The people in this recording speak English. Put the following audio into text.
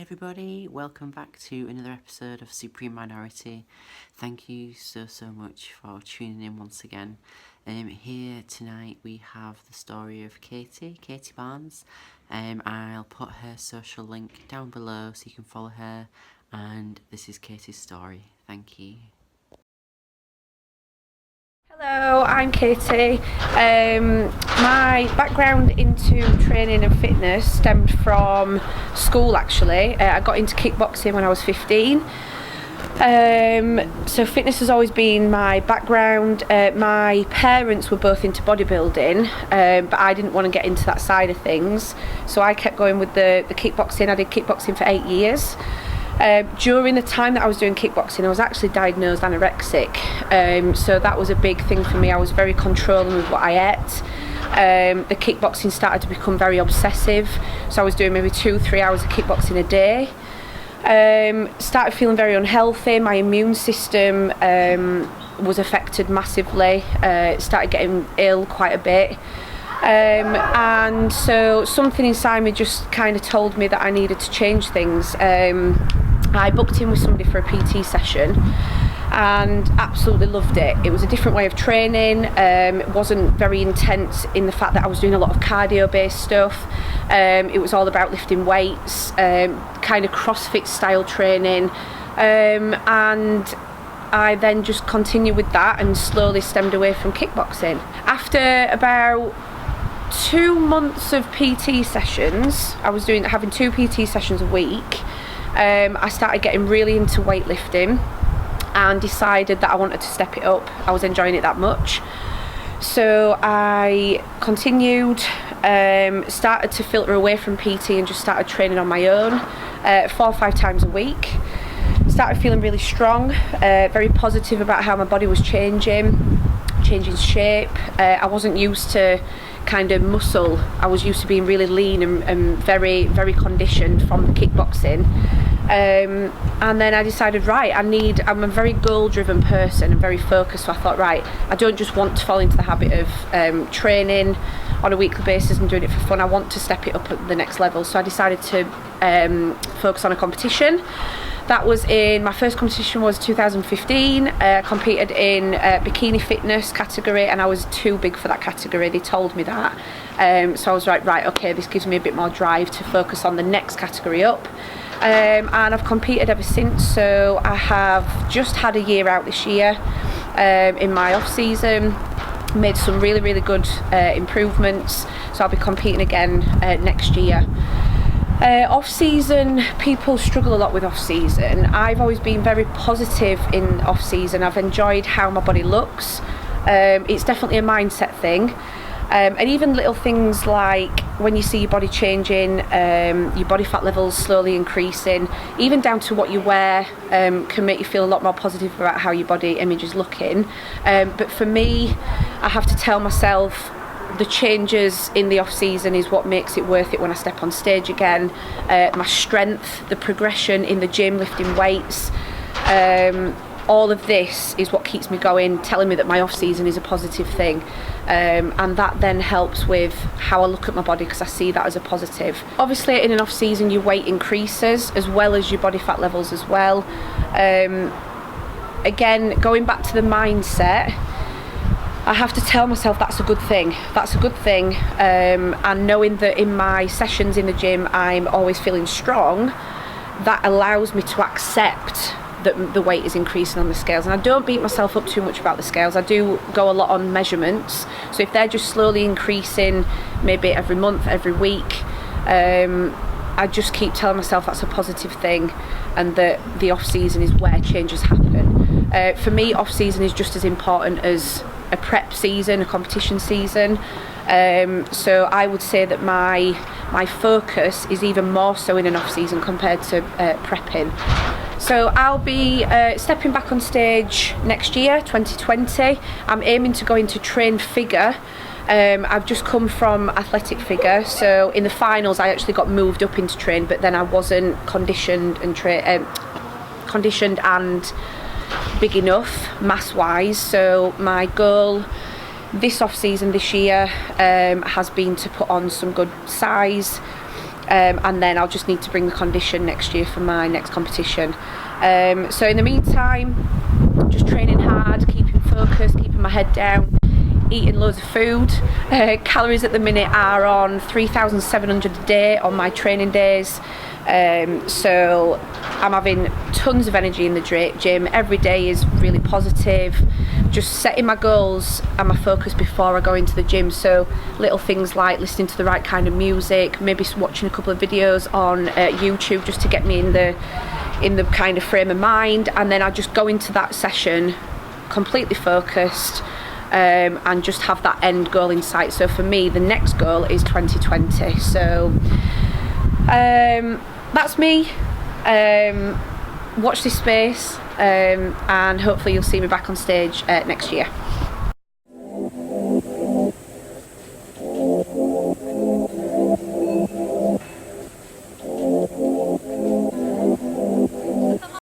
everybody, welcome back to another episode of Supreme Minority. Thank you so much for tuning in once again. Here tonight we have the story of Katie Barnes. I'll put her social link down below so you can follow her, and this is Katie's story. Thank you. Hello, I'm Katie. My background into training and fitness stemmed from school actually. I got into kickboxing when I was 15. So fitness has always been my background. My parents were both into bodybuilding, but I didn't want to get into that side of things. So I kept going with the kickboxing. I did kickboxing for 8 years. During the time that I was doing kickboxing, I was actually diagnosed anorexic, so that was a big thing for me. I was very controlling with what I ate. The kickboxing started to become very obsessive, so I was doing maybe 2-3 hours of kickboxing a day. Started feeling very unhealthy. My immune system was affected massively. Started getting ill quite a bit. And so something inside me just kind of told me that I needed to change things. I booked in with somebody for a PT session and absolutely loved it. It was a different way of training. It wasn't very intense in the fact that I was doing a lot of cardio based stuff. It was all about lifting weights, kind of CrossFit style training, and I then just continued with that and slowly stemmed away from kickboxing. After about 2 months of PT sessions, I was having 2 PT sessions a week. I started getting really into weightlifting and decided that I wanted to step it up. I was enjoying it that much. So I continued, started to filter away from PT and just started training on my own 4 or 5 times a week. Started feeling really strong, very positive about how my body was changing shape. I wasn't used to kind of muscle. I was used to being really lean and very conditioned from the kickboxing. And then I decided, right, I'm a very goal-driven person and very focused, so I thought, right, I don't just want to fall into the habit of training on a weekly basis and doing it for fun. I want to step it up at the next level, so I decided to focus on a competition. That was my first competition was 2015. I competed in bikini fitness category, and I was too big for that category. They told me that. So I was like, right, okay, this gives me a bit more drive to focus on the next category up. And I've competed ever since, so I have just had a year out this year in my off season. Made some really good improvements, so I'll be competing again next year. Off season, people struggle a lot with off season. I've always been very positive in off season. I've enjoyed how my body looks. It's definitely a mindset thing. And even little things like when you see your body changing, your body fat levels slowly increasing, even down to what you wear, can make you feel a lot more positive about how your body image is looking. But for me, I have to tell myself the changes in the off season is what makes it worth it when I step on stage again. My strength, the progression in the gym, lifting weights, all of this is what keeps me going, telling me that my off season is a positive thing. And that then helps with how I look at my body, because I see that as a positive. Obviously in an off season your weight increases as well as your body fat levels as well. Again, going back to the mindset, I have to tell myself that's a good thing. That's a good thing. And knowing that in my sessions in the gym I'm always feeling strong, that allows me to accept that the weight is increasing on the scales. And I don't beat myself up too much about the scales. I do go a lot on measurements. So if they're just slowly increasing, maybe every month, every week, I just keep telling myself that's a positive thing, and that the off season is where changes happen. For me, off season is just as important as a prep season, a competition season. So I would say that my focus is even more so in an off season compared to prepping. So I'll be stepping back on stage next year, 2020. I'm aiming to go into train figure. I've just come from athletic figure, so in the finals I actually got moved up into train, but then I wasn't conditioned and big enough mass wise. So my goal this off season this year has been to put on some good size, and then I'll just need to bring the condition next year for my next competition. So in the meantime, just training hard, keeping focused, keeping my head down, eating loads of food. Calories at the minute are on 3,700 a day on my training days. So I'm having tons of energy in the gym. Every day is really positive. Just setting my goals and my focus before I go into the gym. So little things like listening to the right kind of music, maybe watching a couple of videos on YouTube just to get me in the kind of frame of mind, and then I just go into that session completely focused, and just have that end goal in sight. So for me, the next goal is 2020. So that's me. Watch this space, and hopefully you'll see me back on stage next year.